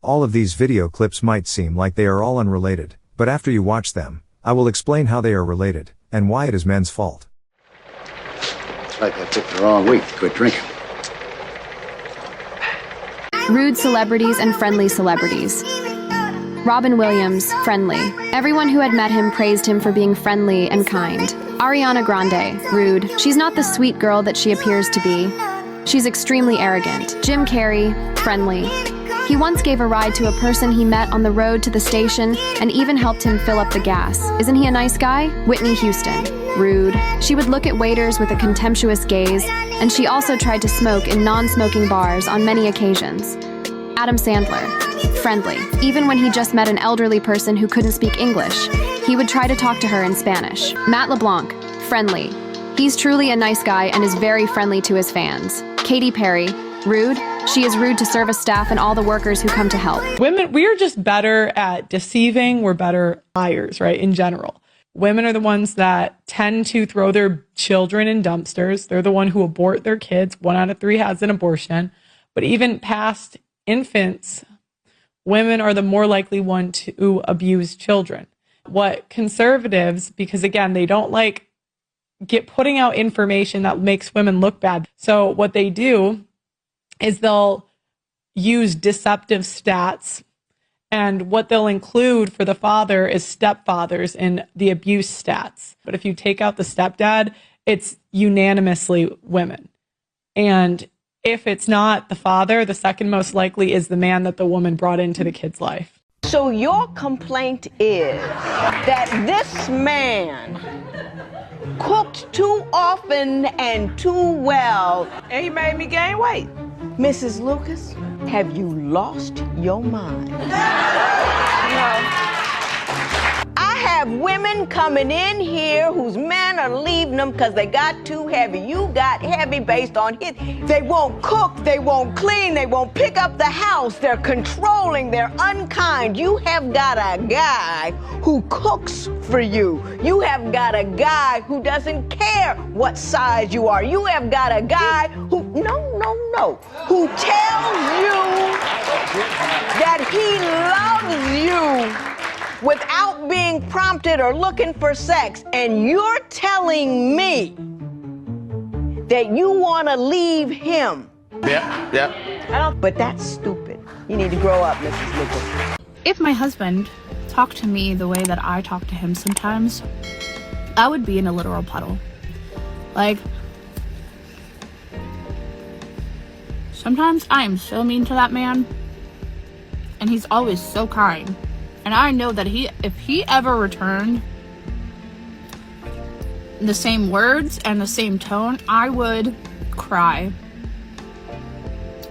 All of these video clips might seem like they are all unrelated, but after you watch them, I will explain how they are related, and why it is men's fault. Looks like I picked the wrong week to quit drinking. Rude celebrities and friendly celebrities. Robin Williams, friendly. Everyone who had met him praised him for being friendly and kind. Ariana Grande, rude. She's not the sweet girl that she appears to be. She's extremely arrogant. Jim Carrey, friendly. He once gave a ride to a person he met on the road to the station and even helped him fill up the gas. Isn't he a nice guy? Whitney Houston, rude. She would look at waiters with a contemptuous gaze, and she also tried to smoke in non-smoking bars on many occasions. Adam Sandler, friendly. Even when he just met an elderly person who couldn't speak English, he would try to talk to her in Spanish. Matt LeBlanc, friendly. He's truly a nice guy and is very friendly to his fans. Katy Perry, rude. She is rude to service staff and all the workers who come to help. Women, we are just better at deceiving. We're better liars, right, in general. Women are the ones that tend to throw their children in dumpsters. They're the one who abort their kids. 1 out of 3 has an abortion. But even past infants, women are the more likely one to abuse children. What conservatives, because again, they don't like putting out information that makes women look bad. So what they do is they'll use deceptive stats, and what they'll include for the father is stepfathers in the abuse stats. But if you take out the stepdad, it's unanimously women. And if it's not the father, the second most likely is the man that the woman brought into the kid's life. So your complaint is that this man cooked too often and too well, and he made me gain weight. Mrs. Lucas, have you lost your mind? I have women coming in here whose men are leaving them because they got too heavy. You got heavy based on his. They won't cook, they won't clean, they won't pick up the house. They're controlling, they're unkind. You have got a guy who cooks for you. You have got a guy who doesn't care what size you are. You have got a guy who, who tells you that he loves you without being prompted or looking for sex. And you're telling me that you want to leave him. Yeah. But that's stupid. You need to grow up, Mrs. Lucas. If my husband talked to me the way that I talk to him sometimes, I would be in a literal puddle. Like, sometimes I am so mean to that man, and he's always so kind. And I know that if he ever returned the same words and the same tone, I would cry.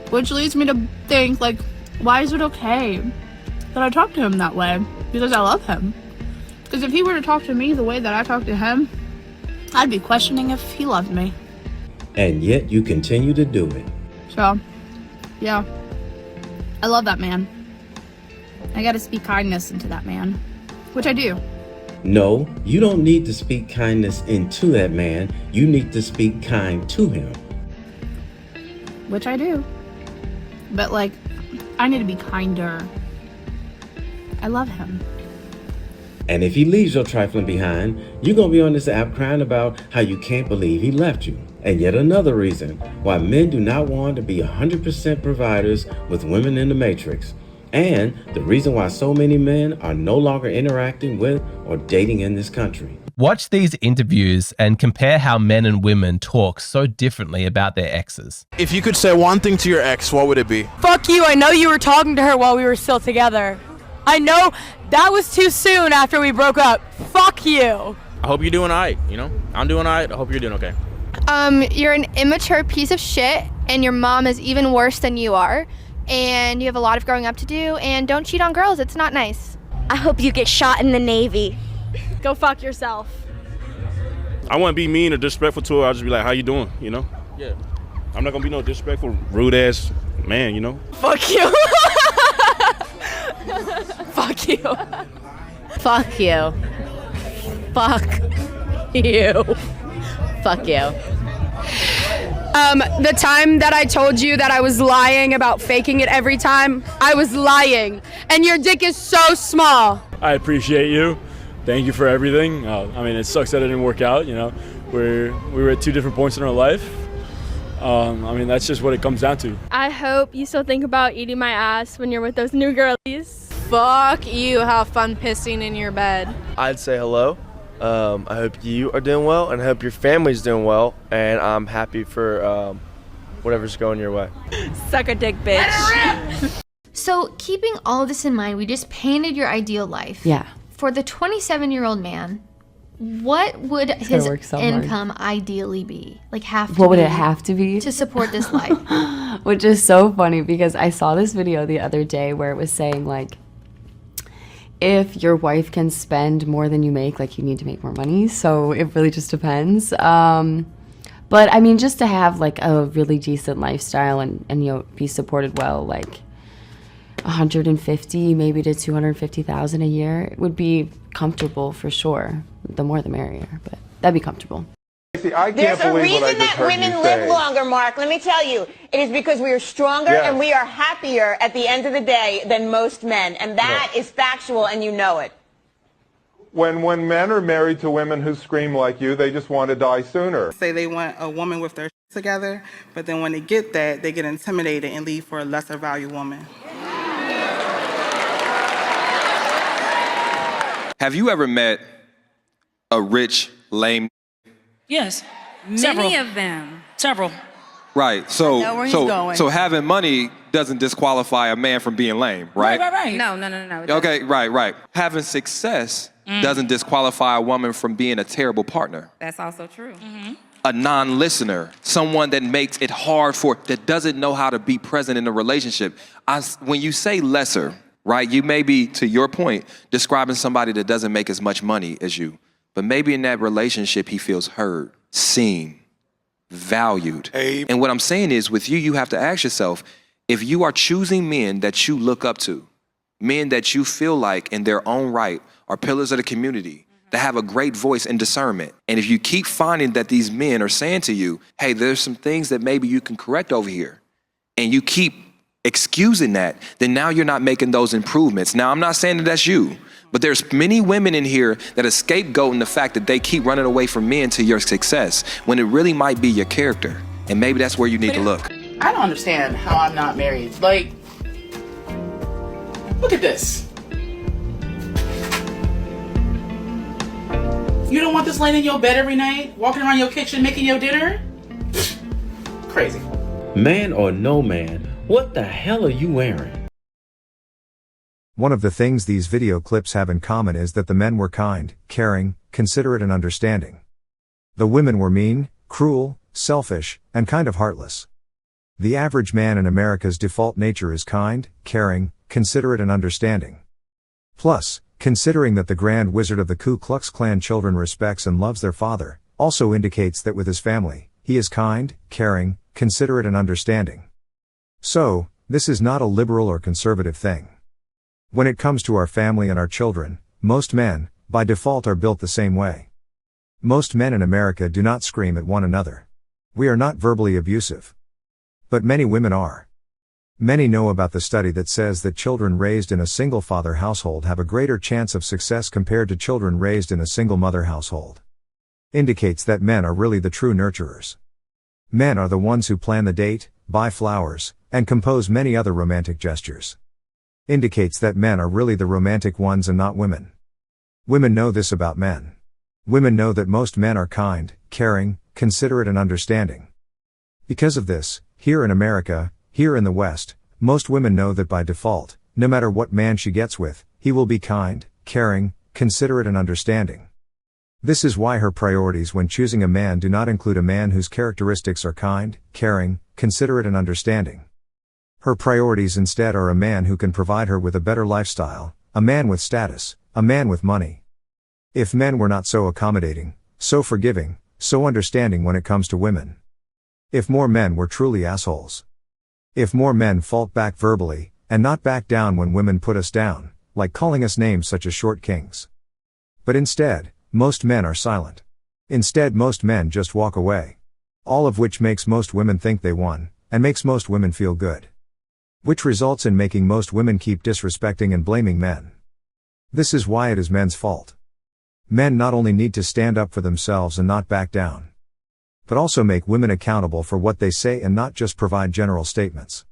Which leads me to think, like, why is it okay that I talk to him that way? Because I love him. Because if he were to talk to me the way that I talk to him, I'd be questioning if he loved me. And yet you continue to do it. So, yeah. I love that man. I gotta speak kindness into that man, which I do. No, you don't need to speak kindness into that man. You need to speak kind to him. Which I do. But, like, I need to be kinder. I love him. And if he leaves your trifling behind, you're gonna be on this app crying about how you can't believe he left you. And yet another reason why men do not want to be 100% providers with women in the matrix. And the reason why so many men are no longer interacting with or dating in this country. Watch these interviews and compare how men and women talk so differently about their exes. If you could say one thing to your ex, what would it be? Fuck you, I know you were talking to her while we were still together. I know that was too soon after we broke up. Fuck you. I hope you're doing all right, you know? I'm doing all right. I hope you're doing okay. You're an immature piece of shit, and your mom is even worse than you are, and you have a lot of growing up to do, and don't cheat on girls. It's not nice. I hope you get shot in the Navy. Go fuck yourself. I wouldn't be mean or disrespectful to her. I'll just be like, how you doing, you know? Yeah. I'm not going to be no disrespectful, rude-ass man, you know? Fuck you. Fuck you. Fuck you. Fuck you. Fuck you. The time that I told you that I was lying about faking it every time, I was lying. And your dick is so small. I appreciate you. Thank you for everything. I mean, it sucks that it didn't work out, you know. We were at two different points in our life. I mean, that's just what it comes down to. I hope you still think about eating my ass when you're with those new girlies. Fuck you, have fun pissing in your bed. I'd say hello. I hope you are doing well, and I hope your family's doing well, and I'm happy for whatever's going your way. Suck a dick, bitch. So, keeping all of this in mind, we just painted your ideal life. Yeah. For the 27-year-old man, what would his income ideally be? Like, What would it have to be? To support this life? Which is so funny because I saw this video the other day where it was saying, like, if your wife can spend more than you make, like, you need to make more money. So it really just depends. But I mean, just to have like a really decent lifestyle and you know, be supported well, like 150 maybe to 250,000 a year would be comfortable for sure. The more the merrier, but that'd be comfortable. See, I There's can't a believe what I reason just that heard women you live say. longer, Mark. Let me tell you. It is because we are stronger Yes. and we are happier at the end of the day than most men. And that is factual, and you know it. When men are married to women who scream like you, they just want to die sooner. Say they want a woman with their together, but then when they get that, they get intimidated and leave for a lesser value woman. Have you ever met a rich, lame? Yes. Several. Many of them. Several. Right. I know where he's going. So having money doesn't disqualify a man from being lame, right? Right. No. Okay, right. Having success doesn't disqualify a woman from being a terrible partner. That's also true. A non-listener, someone that makes it hard that doesn't know how to be present in a relationship. When you say lesser, right, you may be, to your point, describing somebody that doesn't make as much money as you. But maybe in that relationship, he feels heard, seen, valued. And what I'm saying is, with you, you have to ask yourself, if you are choosing men that you look up to, men that you feel like in their own right are pillars of the community, that have a great voice and discernment. And if you keep finding that these men are saying to you, hey, there's some things that maybe you can correct over here, and you keep excusing that, then now you're not making those improvements. Now, I'm not saying that that's you, but there's many women in here that are scapegoating the fact that they keep running away from men to your success, when it really might be your character. And maybe that's where you need to look. I don't understand how I'm not married. Like, look at this. You don't want this laying in your bed every night, walking around your kitchen, making your dinner? Crazy. Man or no man, what the hell are you wearing? One of the things these video clips have in common is that the men were kind, caring, considerate and understanding. The women were mean, cruel, selfish, and kind of heartless. The average man in America's default nature is kind, caring, considerate and understanding. Plus, considering that the Grand Wizard of the Ku Klux Klan children respects and loves their father, also indicates that with his family, he is kind, caring, considerate and understanding. So, this is not a liberal or conservative thing. When it comes to our family and our children, most men, by default, are built the same way. Most men in America do not scream at one another. We are not verbally abusive. But many women are. Many know about the study that says that children raised in a single-father household have a greater chance of success compared to children raised in a single-mother household. Indicates that men are really the true nurturers. Men are the ones who plan the date, buy flowers, and compose many other romantic gestures. Indicates that men are really the romantic ones and not women. Women know this about men. Women know that most men are kind, caring, considerate and understanding. Because of this, here in America, here in the West, most women know that by default, no matter what man she gets with, he will be kind, caring, considerate and understanding. This is why her priorities when choosing a man do not include a man whose characteristics are kind, caring, considerate and understanding. Her priorities instead are a man who can provide her with a better lifestyle, a man with status, a man with money. If men were not so accommodating, so forgiving, so understanding when it comes to women. If more men were truly assholes. If more men fought back verbally, and not back down when women put us down, like calling us names such as short kings. But instead, most men are silent. Instead, most men just walk away. All of which makes most women think they won, and makes most women feel good. Which results in making most women keep disrespecting and blaming men. This is why it is men's fault. Men not only need to stand up for themselves and not back down, but also make women accountable for what they say and not just provide general statements.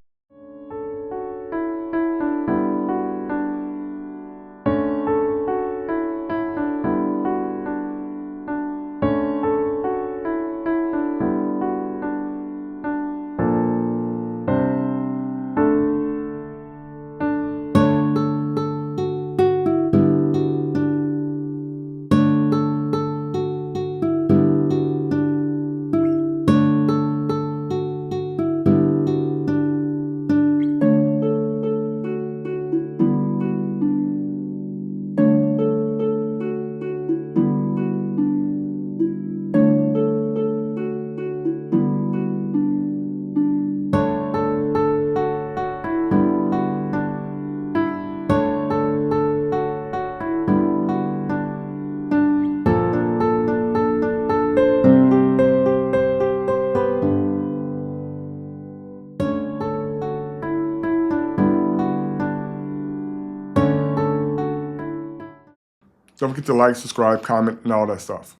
Don't forget to like, subscribe, comment, and all that stuff.